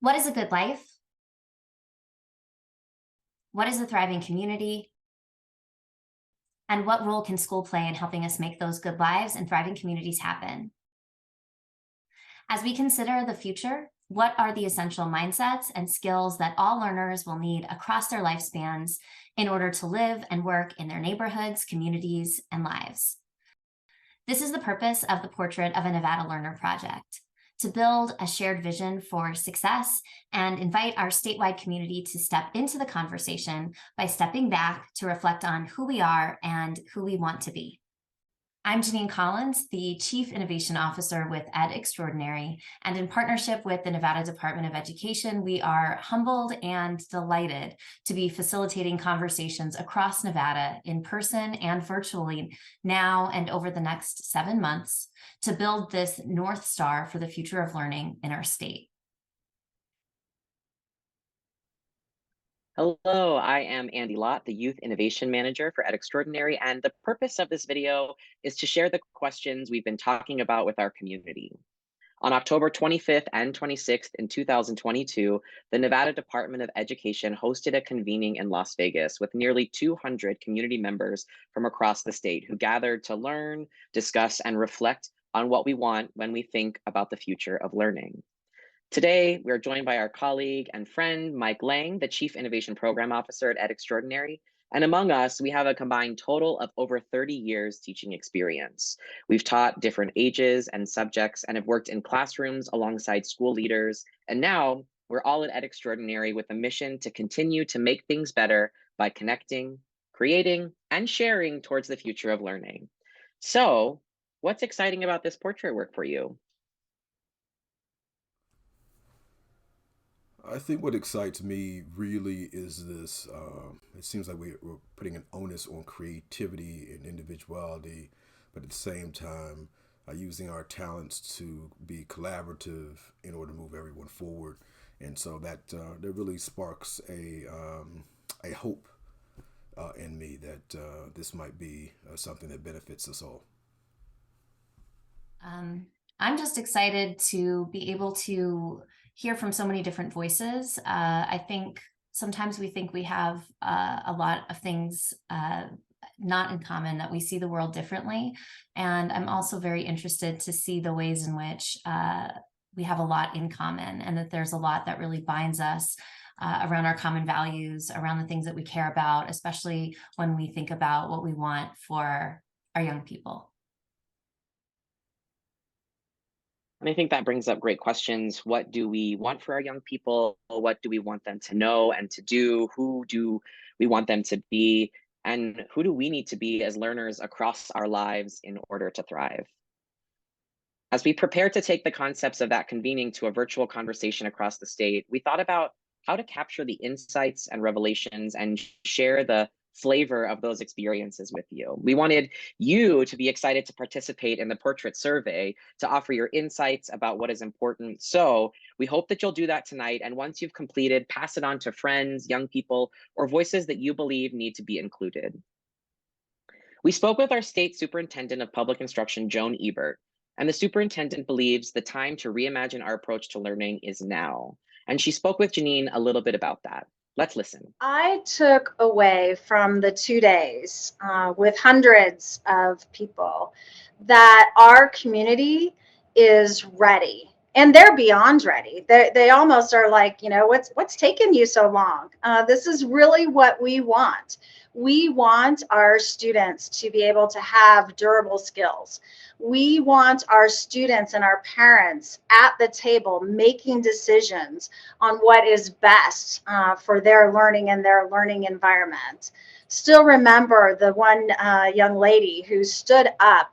What is a good life? What is a thriving community? And what role can school play in helping us make those good lives and thriving communities happen? As we consider the future, what are the essential mindsets and skills that all learners will need across their lifespans in order to live and work in their neighborhoods, communities, and lives? This is the purpose of the Portrait of a Nevada Learner project, to build a shared vision for success and invite our statewide community to step into the conversation by stepping back to reflect on who we are and who we want to be. I'm Janine Collins, the Chief Innovation Officer with ed.Xtraordinary, and in partnership with the Nevada Department of Education, we are humbled and delighted to be facilitating conversations across Nevada in person and virtually now and over the next 7 months to build this North Star for the future of learning in our state. Hello, I am Andy Lott, the Youth Innovation Manager for ed.Xtraordinary, and the purpose of this video is to share the questions we've been talking about with our community. On October 25th and 26th in 2022, the Nevada Department of Education hosted a convening in Las Vegas with nearly 200 community members from across the state who gathered to learn, discuss, and reflect on what we want when we think about the future of learning. Today, we are joined by our colleague and friend, Mike Lang, the Chief Innovation Program Officer at ed.Xtraordinary. And among us, we have a combined total of over 30 years teaching experience. We've taught different ages and subjects and have worked in classrooms alongside school leaders. And now we're all at ed.Xtraordinary with a mission to continue to make things better by connecting, creating, and sharing towards the future of learning. So, what's exciting about this portrait work for you? I think what excites me really is this. It seems like we're putting an onus on creativity and individuality, but at the same time, using our talents to be collaborative in order to move everyone forward. And so that really sparks a hope in me that this might be something that benefits us all. I'm just excited to be able to hear from so many different voices. I think sometimes we think we have a lot of things not in common, that we see the world differently. And I'm also very interested to see the ways in which we have a lot in common, and that there's a lot that really binds us around our common values, around the things that we care about, especially when we think about what we want for our young people. And I think that brings up great questions. What do we want for our young people? What do we want them to know and to do? Who do we want them to be? And who do we need to be as learners across our lives in order to thrive? As we prepare to take the concepts of that convening to a virtual conversation across the state, we thought about how to capture the insights and revelations and share the flavor of those experiences with you. We wanted you to be excited to participate in the portrait survey, to offer your insights about what is important. So we hope that you'll do that tonight. And once you've completed, pass it on to friends, young people, or voices that you believe need to be included. We spoke with our state superintendent of public instruction, Joan Ebert, and the superintendent believes the time to reimagine our approach to learning is now. And she spoke with Janine a little bit about that. Let's listen. I took away from the 2 days with hundreds of people that our community is ready. And they're beyond ready. They almost are like, what's taking you so long? This is really what we want. We want our students to be able to have durable skills. We want our students and our parents at the table making decisions on what is best for their learning and their learning environment. Still remember the one young lady who stood up,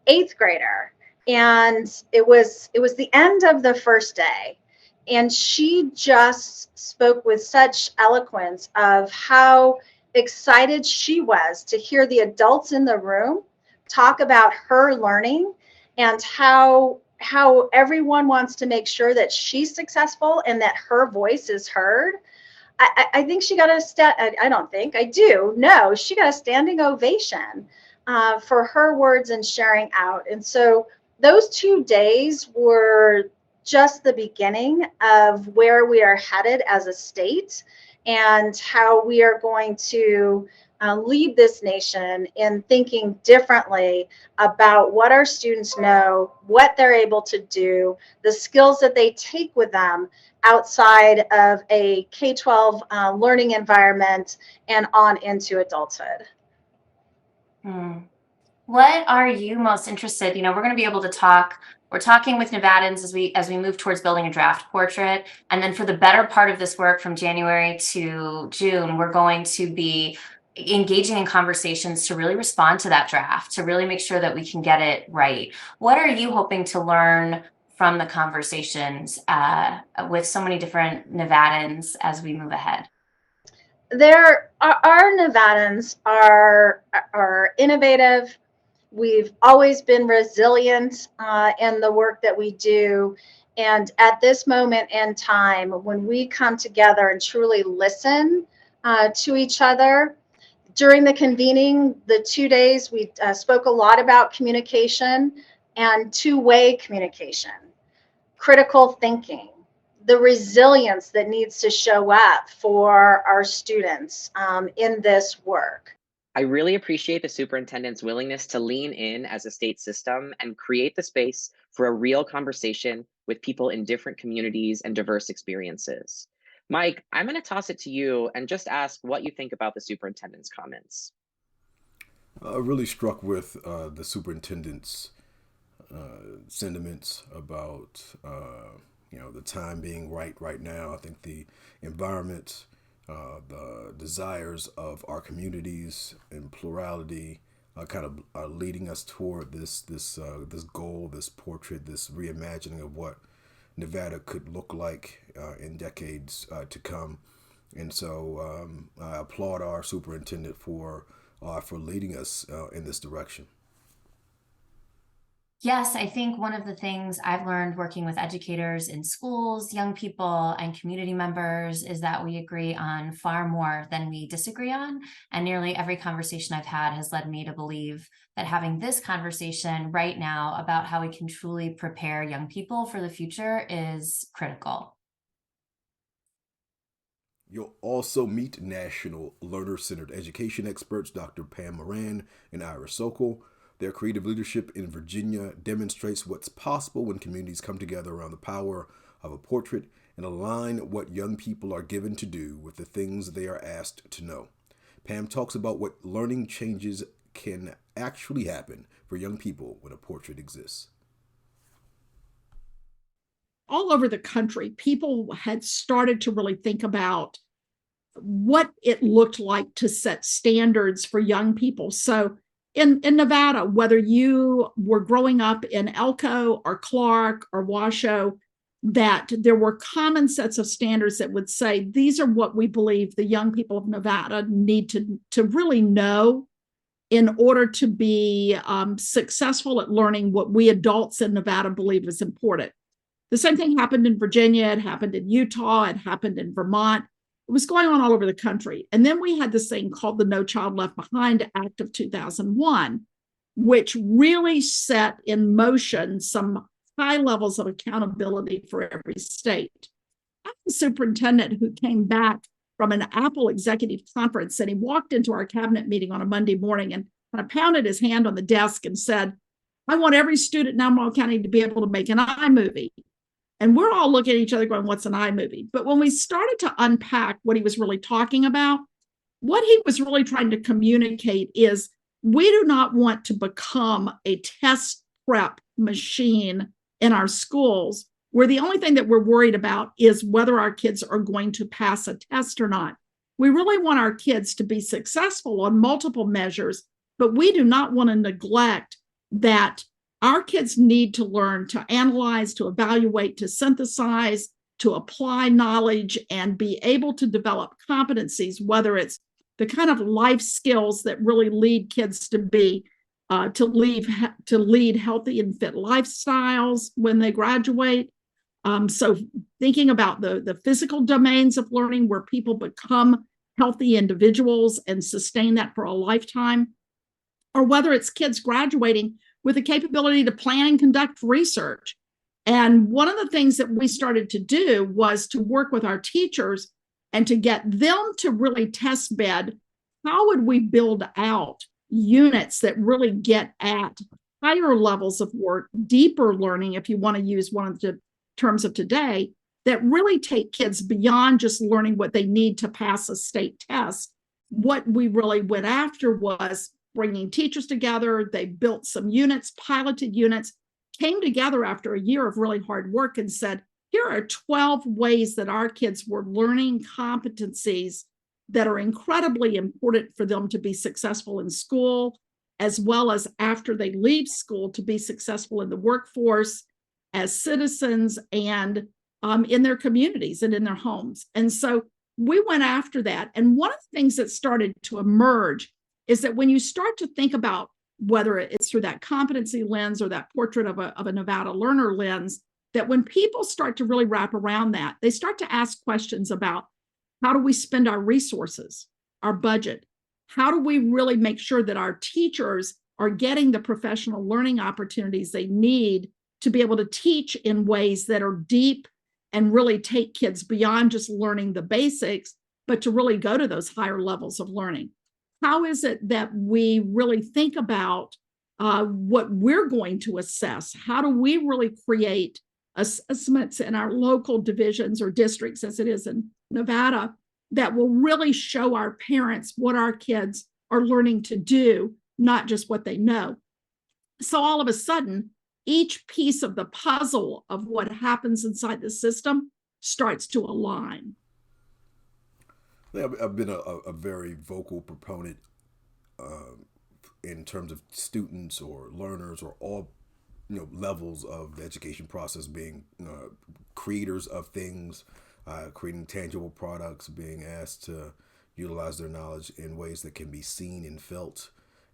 8th grader, and it was the end of the first day, and she just spoke with such eloquence of how excited she was to hear the adults in the room talk about her learning and how everyone wants to make sure that she's successful and that her voice is heard. I think she got I don't think, I do know she got a standing ovation for her words and sharing out. And so those 2 days were just the beginning of where we are headed as a state and how we are going to lead this nation in thinking differently about what our students know, what they're able to do, the skills that they take with them outside of a K-12 learning environment and on into adulthood. What are you most interested? We're going to be able to talk. We're talking with Nevadans as we move towards building a draft portrait. And then for the better part of this work from January to June, we're going to be engaging in conversations to really respond to that draft, to really make sure that we can get it right. What are you hoping to learn from the conversations with so many different Nevadans as we move ahead? Our Nevadans are innovative. We've always been resilient in the work that we do. And at this moment in time, when we come together and truly listen to each other, during the convening, the 2 days, we spoke a lot about communication and two-way communication, critical thinking, the resilience that needs to show up for our students in this work. I really appreciate the superintendent's willingness to lean in as a state system and create the space for a real conversation with people in different communities and diverse experiences. Mike, I'm going to toss it to you and just ask what you think about the superintendent's comments. Really struck with the superintendent's sentiments about the time being right now. I think the environment, the desires of our communities and plurality kind of are leading us toward this goal, this portrait, this reimagining of what Nevada could look like in decades to come. And so I applaud our superintendent for leading us in this direction. Yes, I think one of the things I've learned working with educators in schools, young people, and community members is that we agree on far more than we disagree on. And nearly every conversation I've had has led me to believe that having this conversation right now about how we can truly prepare young people for the future is critical. You'll also meet National Learner-Centered Education experts Dr. Pam Moran and Ira Sokol. Their creative leadership in Virginia demonstrates what's possible when communities come together around the power of a portrait and align what young people are given to do with the things they are asked to know. Pam talks about what learning changes can actually happen for young people when a portrait exists. All over the country, people had started to really think about what it looked like to set standards for young people. So in Nevada, whether you were growing up in Elko or Clark or Washoe, that there were common sets of standards that would say, these are what we believe the young people of Nevada need to really know in order to be successful at learning what we adults in Nevada believe is important. The same thing happened in Virginia, it happened in Utah, it happened in Vermont. It was going on all over the country. And then we had this thing called the No Child Left Behind Act of 2001, which really set in motion some high levels of accountability for every state. I had a superintendent who came back from an Apple executive conference, and he walked into our cabinet meeting on a Monday morning and kind of pounded his hand on the desk and said, I want every student in Albemarle County to be able to make an iMovie. And we're all looking at each other going, what's an iMovie? But when we started to unpack what he was really talking about, what he was really trying to communicate is we do not want to become a test prep machine in our schools where the only thing that we're worried about is whether our kids are going to pass a test or not. We really want our kids to be successful on multiple measures, but we do not want to neglect that our kids need to learn to analyze, to evaluate, to synthesize, to apply knowledge, and be able to develop competencies, whether it's the kind of life skills that really lead kids to be, to lead healthy and fit lifestyles when they graduate. So thinking about the physical domains of learning where people become healthy individuals and sustain that for a lifetime, or whether it's kids graduating with the capability to plan and conduct research. And one of the things that we started to do was to work with our teachers and to get them to really test bed how would we build out units that really get at higher levels of work, deeper learning, if you want to use one of the terms of today, that really take kids beyond just learning what they need to pass a state test. What we really went after was bringing teachers together. They built some units, piloted units, came together after a year of really hard work and said, here are 12 ways that our kids were learning competencies that are incredibly important for them to be successful in school, as well as after they leave school to be successful in the workforce, as citizens, and in their communities and in their homes. And so we went after that. And one of the things that started to emerge is that when you start to think about whether it's through that competency lens or that portrait of a Nevada learner lens, that when people start to really wrap around that, they start to ask questions about how do we spend our resources, our budget? How do we really make sure that our teachers are getting the professional learning opportunities they need to be able to teach in ways that are deep and really take kids beyond just learning the basics, but to really go to those higher levels of learning? How is it that we really think about what we're going to assess? How do we really create assessments in our local divisions or districts, as it is in Nevada, that will really show our parents what our kids are learning to do, not just what they know? So all of a sudden, each piece of the puzzle of what happens inside the system starts to align. I've been a very vocal proponent in terms of students or learners or all levels of the education process being creators of things, creating tangible products, being asked to utilize their knowledge in ways that can be seen and felt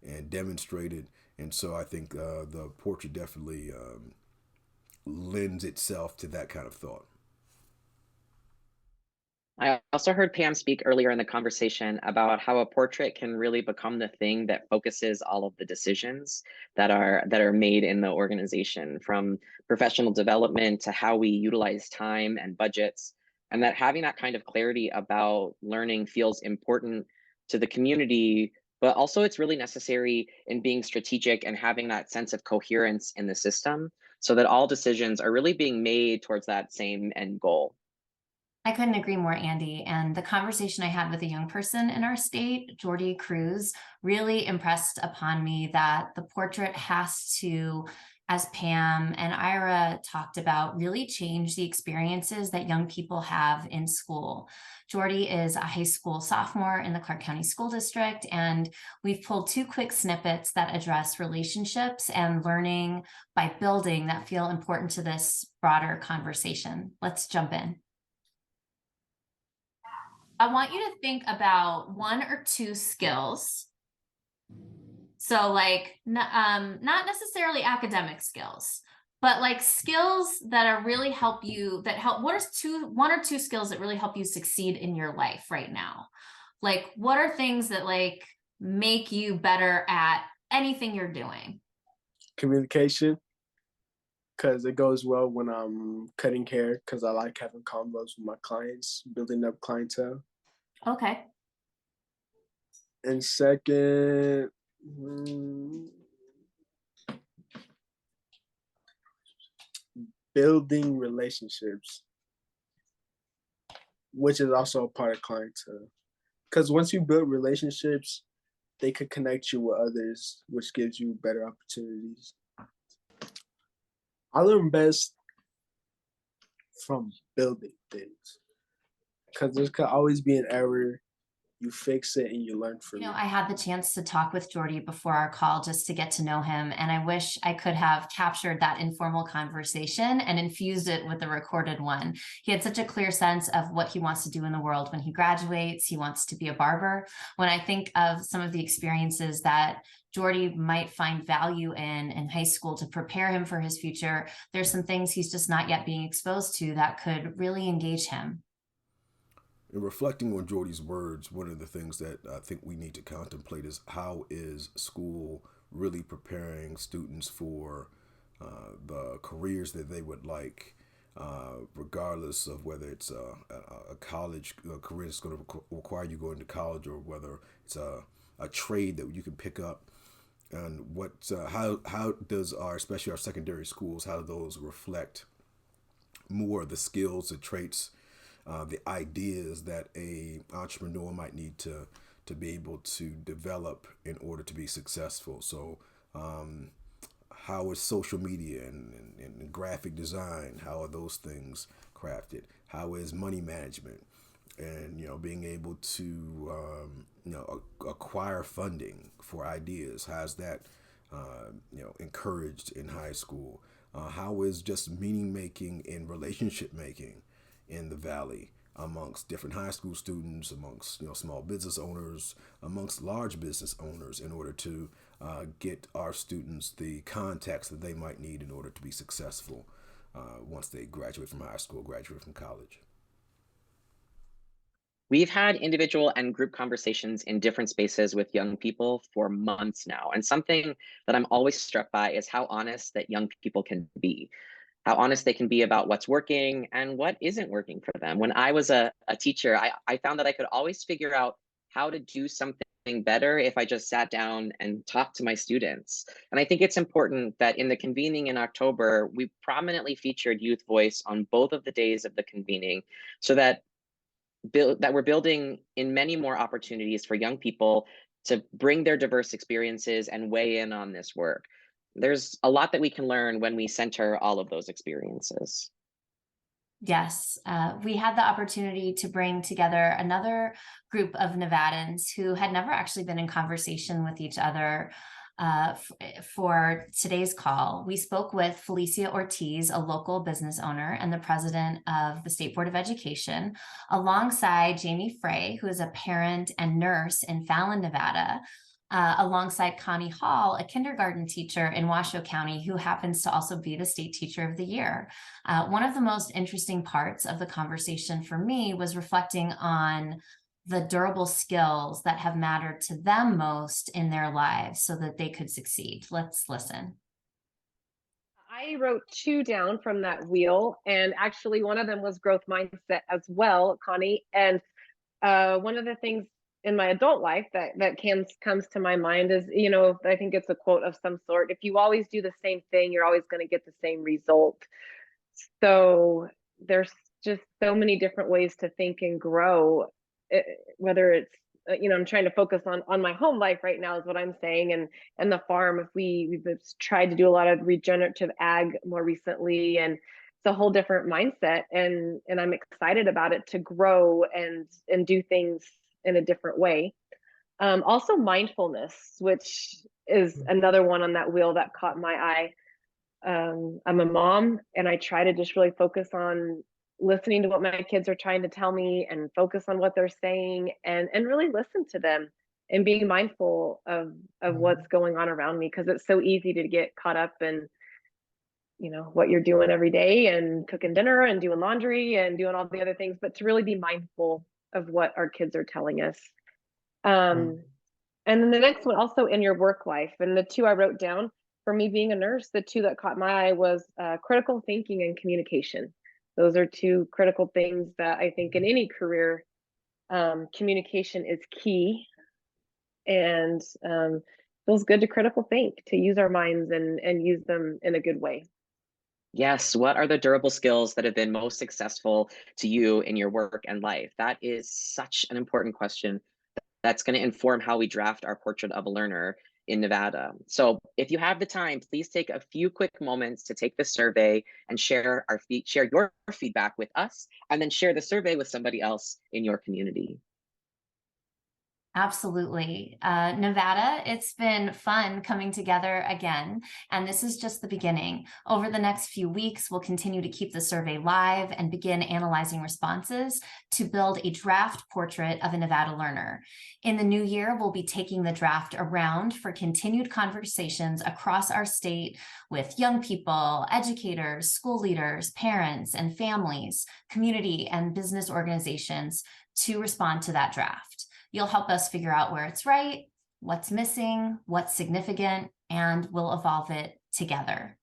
and demonstrated. And so I think the portrait definitely lends itself to that kind of thought. I also heard Pam speak earlier in the conversation about how a portrait can really become the thing that focuses all of the decisions that are made in the organization, from professional development to how we utilize time and budgets, and that having that kind of clarity about learning feels important to the community, but also it's really necessary in being strategic and having that sense of coherence in the system so that all decisions are really being made towards that same end goal. I couldn't agree more, Andy. And the conversation I had with a young person in our state, Jordy Cruz, really impressed upon me that the portrait has to, as Pam and Ira talked about, really change the experiences that young people have in school. Jordy is a high school sophomore in the Clark County School District, and we've pulled two quick snippets that address relationships and learning by building that feel important to this broader conversation. Let's jump in. I want you to think about one or two skills. So like, not necessarily academic skills, but like skills that are really help you, that help, one or two skills that really help you succeed in your life right now? Like, what are things that like make you better at anything you're doing? Communication, because it goes well when I'm cutting hair, because I like having convos with my clients, building up clientele. Okay. And second, building relationships, which is also a part of clientele. Because once you build relationships, they could connect you with others, which gives you better opportunities. I learn best from building things, because there could always be an error. You fix it and you learn from it. I had the chance to talk with Jordy before our call just to get to know him. And I wish I could have captured that informal conversation and infused it with the recorded one. He had such a clear sense of what he wants to do in the world when he graduates. He wants to be a barber. When I think of some of the experiences that Jordy might find value in high school to prepare him for his future, there's some things he's just not yet being exposed to that could really engage him. In reflecting on Jordy's words, one of the things that I think we need to contemplate is how is school really preparing students for the careers that they would like, regardless of whether it's a college career that's going to require you going to college, or whether it's a trade that you can pick up. And how does especially our secondary schools, how do those reflect more of the skills, the traits, the ideas that a entrepreneur might need to be able to develop in order to be successful? So how is social media and graphic design, how are those things crafted? How is money management and being able to acquire funding for ideas? How's that encouraged in high school? How is just meaning making and relationship making in the Valley amongst different high school students, amongst small business owners, amongst large business owners, in order to get our students the contacts that they might need in order to be successful once they graduate from high school, graduate from college? We've had individual and group conversations in different spaces with young people for months now. And something that I'm always struck by is how honest that young people can be, how honest they can be about what's working and what isn't working for them. When I was a teacher, I found that I could always figure out how to do something better if I just sat down and talked to my students. And I think it's important that in the convening in October, we prominently featured youth voice on both of the days of the convening, so that we're building in many more opportunities for young people to bring their diverse experiences and weigh in on this work. There's a lot that we can learn when we center all of those experiences. Yes, we had the opportunity to bring together another group of Nevadans who had never actually been in conversation with each other for today's call. We spoke with Felicia Ortiz, a local business owner and the president of the State Board of Education, alongside Jamie Frey, who is a parent and nurse in Fallon, Nevada, alongside Connie Hall, a kindergarten teacher in Washoe County, who happens to also be the State Teacher of the Year. One of the most interesting parts of the conversation for me was reflecting on the durable skills that have mattered to them most in their lives so that they could succeed. Let's listen. I wrote 2 down from that wheel, and actually one of them was growth mindset as well, Connie. And one of the things in my adult life that comes to my mind is, I think it's a quote of some sort: if you always do the same thing, you're always going to get the same result. So there's just so many different ways to think and grow, whether it's I'm trying to focus on my home life right now is what I'm saying, and the farm. If we've tried to do a lot of regenerative ag more recently, and it's a whole different mindset, and I'm excited about it, to grow and do things in a different way. Also mindfulness, which is another one on that wheel that caught my eye. I'm a mom, and I try to just really focus on listening to what my kids are trying to tell me, and focus on what they're saying, and really listen to them, and being mindful of what's going on around me, because it's so easy to get caught up in what you're doing every day, and cooking dinner and doing laundry and doing all the other things, but to really be mindful of what our kids are telling us. And then the next one, also in your work life, and the 2 I wrote down for me being a nurse, the 2 that caught my eye was critical thinking and communication. Those are 2 critical things that I think in any career, communication is key, and feels good to critical think, to use our minds and use them in a good way. Yes, what are the durable skills that have been most successful to you in your work and life? That is such an important question that's going to inform how we draft our portrait of a learner in Nevada. So if you have the time, please take a few quick moments to take the survey and share your feedback with us, and then share the survey with somebody else in your community. Absolutely. Nevada, it's been fun coming together again, and this is just the beginning. Over the next few weeks, we'll continue to keep the survey live and begin analyzing responses to build a draft portrait of a Nevada learner. In the new year, we'll be taking the draft around for continued conversations across our state with young people, educators, school leaders, parents, and families, community and business organizations to respond to that draft. You'll help us figure out where it's right, what's missing, what's significant, and we'll evolve it together.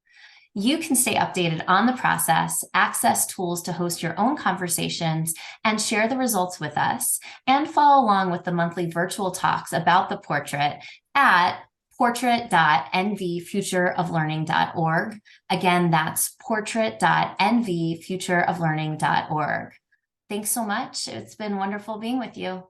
You can stay updated on the process, access tools to host your own conversations, and share the results with us, and follow along with the monthly virtual talks about the portrait at portrait.nvfutureoflearning.org. Again, that's portrait.nvfutureoflearning.org. Thanks so much. It's been wonderful being with you.